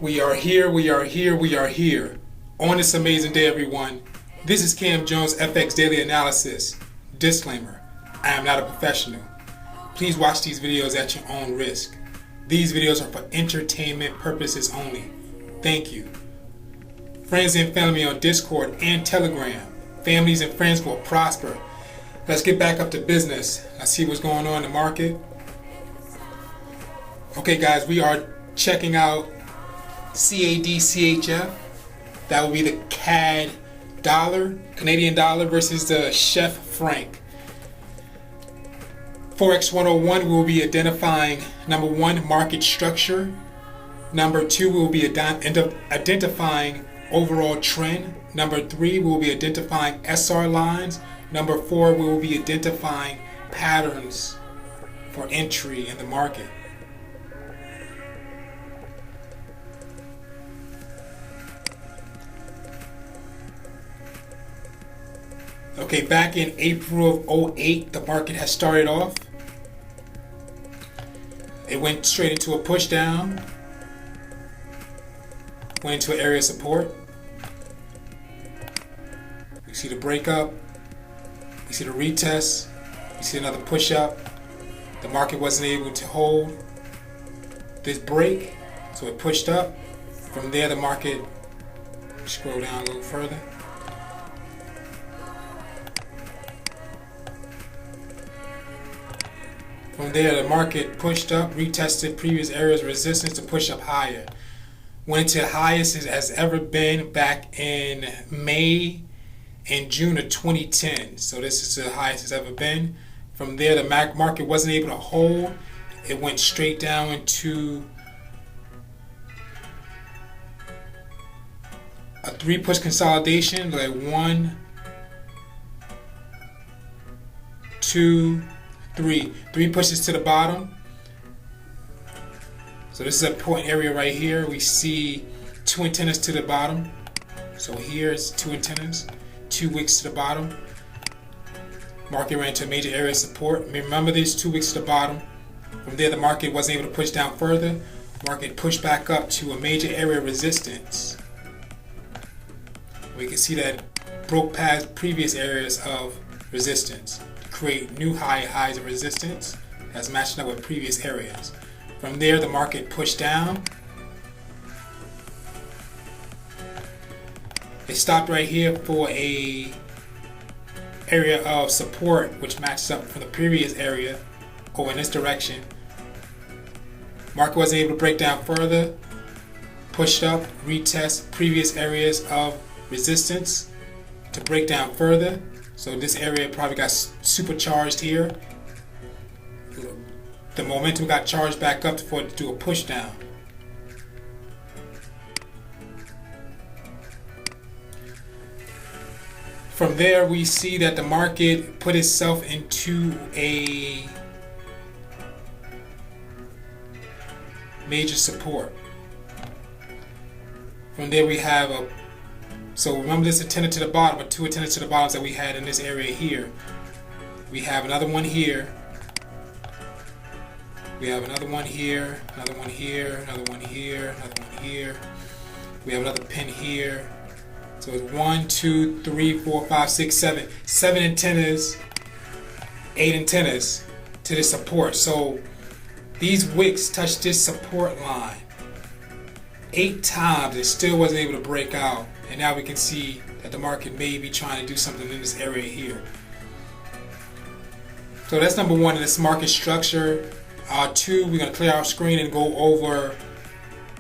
We are here, we are here, we are here. On this amazing day, everyone. This is Cam Jones FX Daily Analysis. Disclaimer, I am not a professional. Please watch these videos at your own risk. These videos are for entertainment purposes only. Thank you. Friends and family on Discord and Telegram. Families and friends will prosper. Let's get back up to business. Let's see what's going on in the market. Okay guys, we are checking out CAD CHF. That will be the CAD dollar, Canadian dollar versus the CHF franc. Forex 101, we will be identifying number one, market structure. Number two, we will be identifying overall trend. Number three, we will be identifying SR lines. Number four, we will be identifying patterns for entry in the market. Okay, back in April of 08, the market has started off. It went straight into a push down, went into an area of support. You see the breakup, you see the retest, you see another push up. The market wasn't able to hold this break, so it pushed up. From there, the market, scroll down a little further. From there, the market pushed up, retested previous areas of resistance to push up higher. Went to highest it has ever been back in May and June of 2010. So this is the highest it's ever been. From there, the market wasn't able to hold. It went straight down into a three-push consolidation, like 1, 2, 3 pushes to the bottom. So this is a point area right here. We see two antennas to the bottom. So here's two antennas, 2 wicks to the bottom. Market ran to a major area of support. Remember these 2 wicks to the bottom. From there, the market wasn't able to push down further. Market pushed back up to a major area of resistance. We can see that broke past previous areas of resistance. Create new highs of resistance as matching up with previous areas. From there, the market pushed down. It stopped right here for a area of support, which matches up from the previous area over in this direction. Market wasn't able to break down further. Pushed up, retest previous areas of resistance to break down further. So this area probably got supercharged here. The momentum got charged back up for it to do a push down. From there, we see that the market put itself into a major support. From there, we have a So remember this antenna to the bottom, or two antennas to the bottoms that we had in this area here. We have another one here. We have another one here, another one here, another one here, another one here. We have another pin here. So it's 1, 2, 3, 4, 5, 6, 7. 7 antennas, 8 antennas to this support. So these wicks touched this support line 8 times. It still wasn't able to break out. And now we can see that the market may be trying to do something in this area here. So that's number one in this market structure. 2, we're going to clear our screen and go over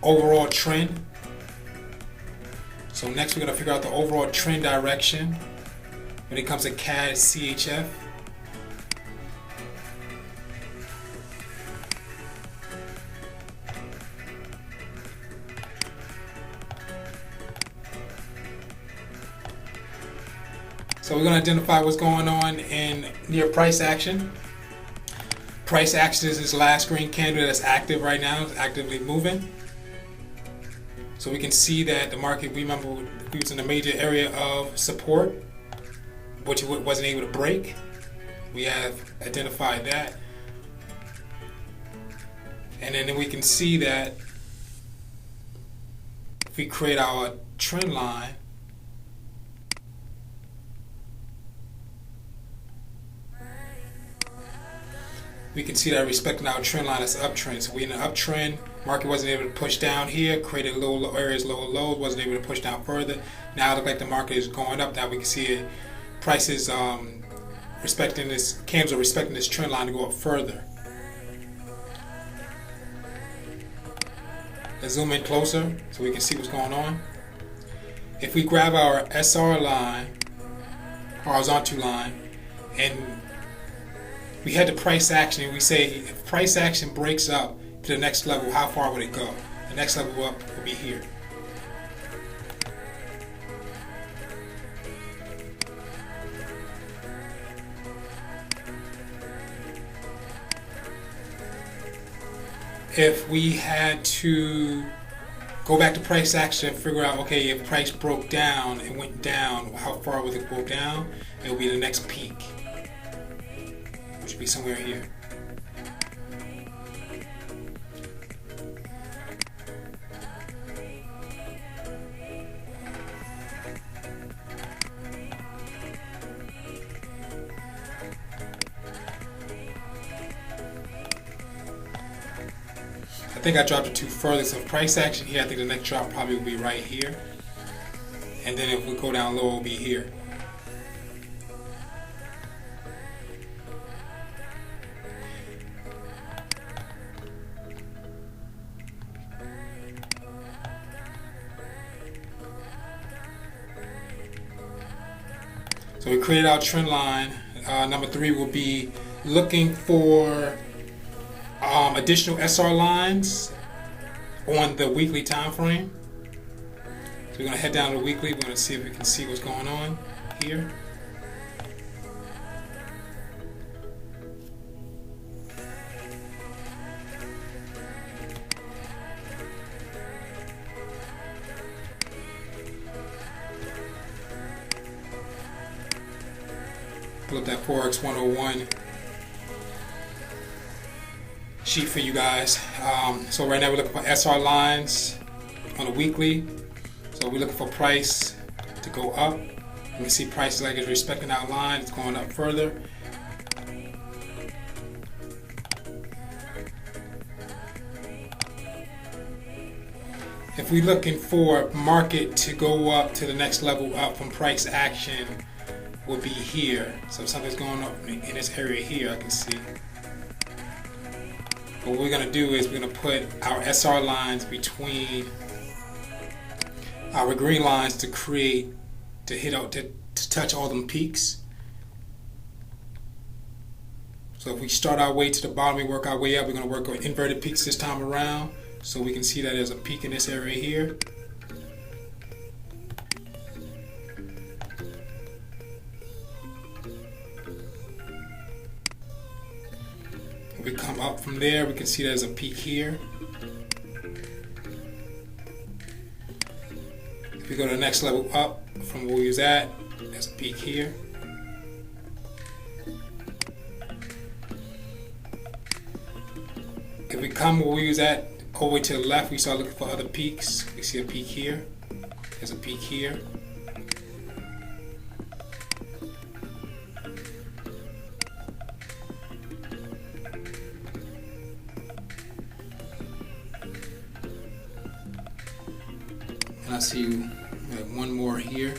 overall trend. So next we're going to figure out the overall trend direction when it comes to CAD CHF. So we're going to identify what's going on in near price action. Price action is this last green candle that's active right now. It's actively moving. So we can see that the market, we remember, we was in a major area of support, which it wasn't able to break. We have identified that. And then we can see that if we create our trend line, we can see that respecting our trend line is uptrend. So we're in an uptrend. Market wasn't able to push down here, created low areas, lower lows, wasn't able to push down further. Now it looks like the market is going up. Now we can see it. Prices respecting this, candles are respecting this trend line to go up further. Let's zoom in closer so we can see what's going on. If we grab our SR line, horizontal line, and we had the price action, and we say if price action breaks up to the next level, how far would it go? The next level up will be here. If we had to go back to price action and figure out, okay, if price broke down and went down, how far would it go down? It will be the next peak, which would be somewhere here. I think I dropped it too further, so price action here, I think the next drop probably will be right here. And then if we go down low, it will be here. So we created our trend line. Number 3 will be looking for additional SR lines on the weekly time frame. So we're going to head down to the weekly. We're going to see if we can see what's going on here. Pull up that Forex 101 sheet for you guys. So right now we're looking for SR lines on a weekly. So we're looking for price to go up. You can see price like it's respecting our line. It's going up further. If we're looking for market to go up to the next level up from price action, will be here. So if something's going up in this area here, I can see. But what we're going to do is we're going to put our SR lines between our green lines to create, to hit out, to touch all them peaks. So if we start our way to the bottom, we work our way up, we're going to work on inverted peaks this time around. So we can see that there's a peak in this area here. We come up from there, we can see there's a peak here. If we go to the next level up from where we was at, there's a peak here. If we come where we was at, all the way to the left, we start looking for other peaks. We see a peak here. There's a peak here. And I see one more here.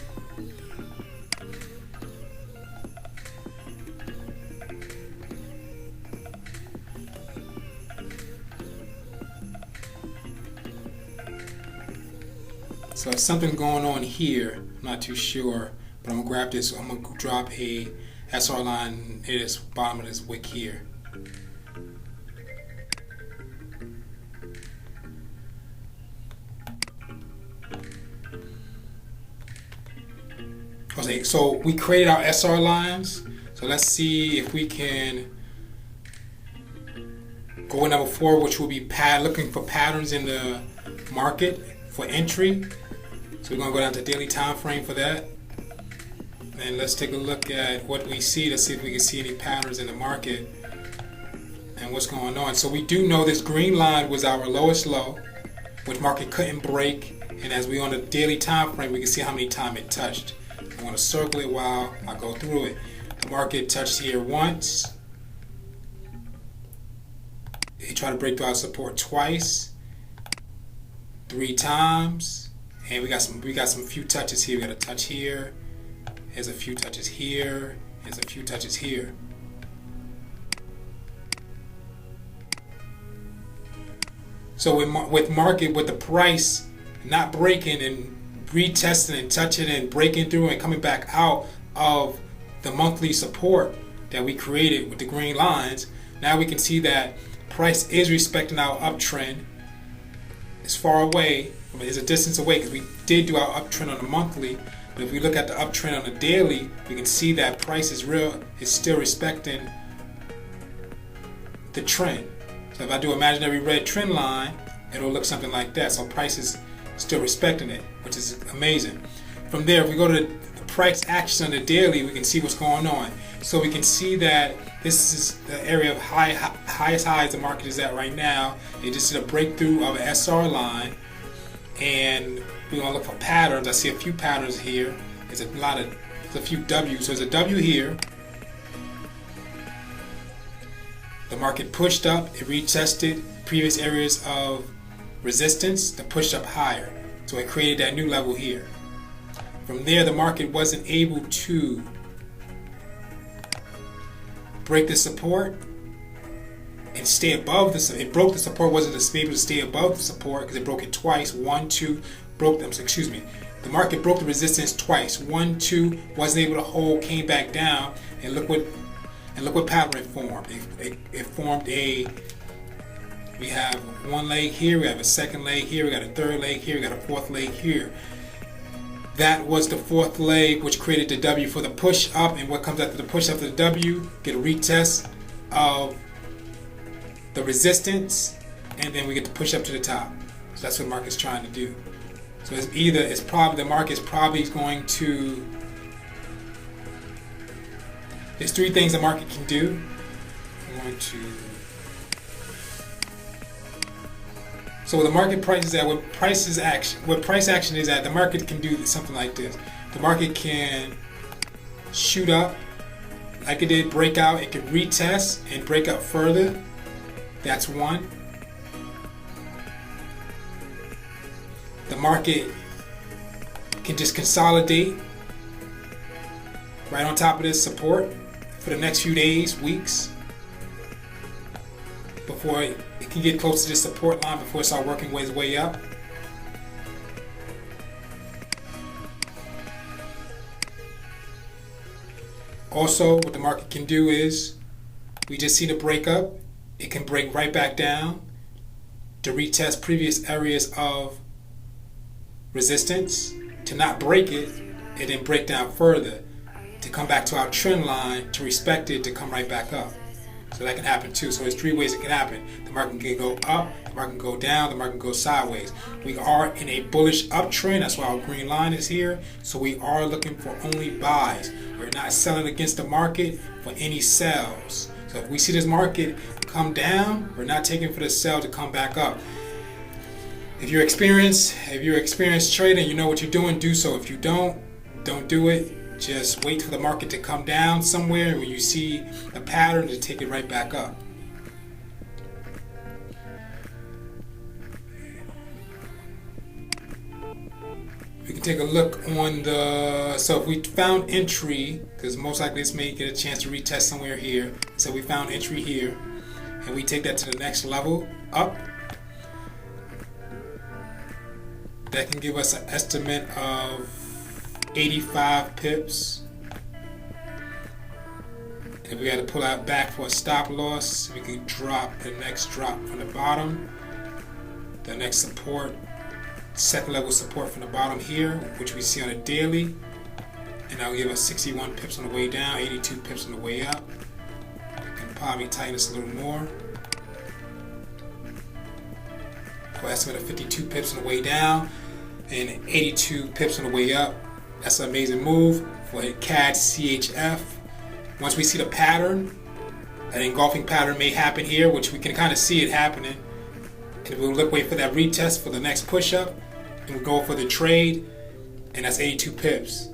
So there's something going on here. I'm not too sure, but I'm gonna grab this. I'm gonna drop a SR line at this bottom of this wick here. Okay, so we created our SR lines. So let's see if we can go with number 4, which will be looking for patterns in the market for entry. So we're going to go down to daily time frame for that. And let's take a look at what we see to see if we can see any patterns in the market and what's going on. So we do know this green line was our lowest low, which market couldn't break. And as we on the daily time frame, we can see how many times it touched. I want to circle it while I go through it. The market touched here once. It tried to break through our support twice, 3 times, and we got some few touches here. We got a touch here. There's a few touches here. There's a few touches here. So with the price not breaking and retesting and touching and breaking through and coming back out of the monthly support that we created with the green lines, now we can see that price is respecting our uptrend. It's far away, it's a distance away because we did do our uptrend on the monthly. But if we look at the uptrend on the daily, we can see that price is still respecting the trend. So if I do imaginary red trend line, it'll look something like that. So price is still respecting it, which is amazing. From there, if we go to the price action on the daily, we can see what's going on. So we can see that this is the area of highest highs the market is at right now. It just did a breakthrough of an SR line, and we're gonna look for patterns. I see a few patterns here. There's a few W's. So there's a W here. The market pushed up, it retested previous areas of resistance to push up higher. So it created that new level here. From there, the market wasn't able to break the support and stay above it broke the support, wasn't able to stay above the support because it broke it twice. 1, 2, broke them. So excuse me. The market broke the resistance twice. 1, 2, wasn't able to hold, came back down, and look what pattern it formed. It formed we have one leg here, we have a second leg here, we got a third leg here, we got a fourth leg here. That was the fourth leg, which created the W for the push up, and what comes after the push up to the W, get a retest of the resistance, and then we get to push up to the top. So that's what the market's trying to do. So the market's probably going to, there's 3 things the market can do. I'm going to, so the market price is at, what price action is at, the market can do something like this. The market can shoot up like it did, break out, it can retest and break up further. That's one. The market can just consolidate right on top of this support for the next few days, weeks, before it can get close to this support line before it starts working its way up. Also, what the market can do is, we just see the breakup. It can break right back down to retest previous areas of resistance, to not break it, and then break down further, to come back to our trend line, to respect it, to come right back up. So that can happen too. So there's 3 ways it can happen. The market can go up, the market can go down, the market can go sideways. We are in a bullish uptrend. That's why our green line is here. So we are looking for only buys. We're not selling against the market for any sells. So if we see this market come down, we're not taking for the sell to come back up. If you're experienced trading, you know what you're doing, do so. If you don't do it. Just wait for the market to come down somewhere when you see a pattern to take it right back up. We can take a look on so if we found entry, because most likely this may get a chance to retest somewhere here. So we found entry here, and we take that to the next level up. That can give us an estimate of 85 pips. If we had to pull out back for a stop loss, we can drop the next drop from the bottom. The next support, second level support from the bottom here, which we see on a daily, and that will give us 61 pips on the way down, 82 pips on the way up. We can probably tighten this a little more. For an estimate of 52 pips on the way down and 82 pips on the way up. That's an amazing move for a CAD CHF. Once we see the pattern, an engulfing pattern may happen here, which we can kind of see it happening. And we'll wait for that retest for the next push up. and go for the trade, and that's 82 pips.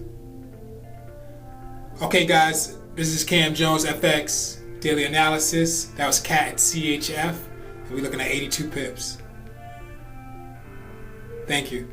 Okay guys, this is Cam Jones FX Daily Analysis. That was CAD and CHF, and we're looking at 82 pips. Thank you.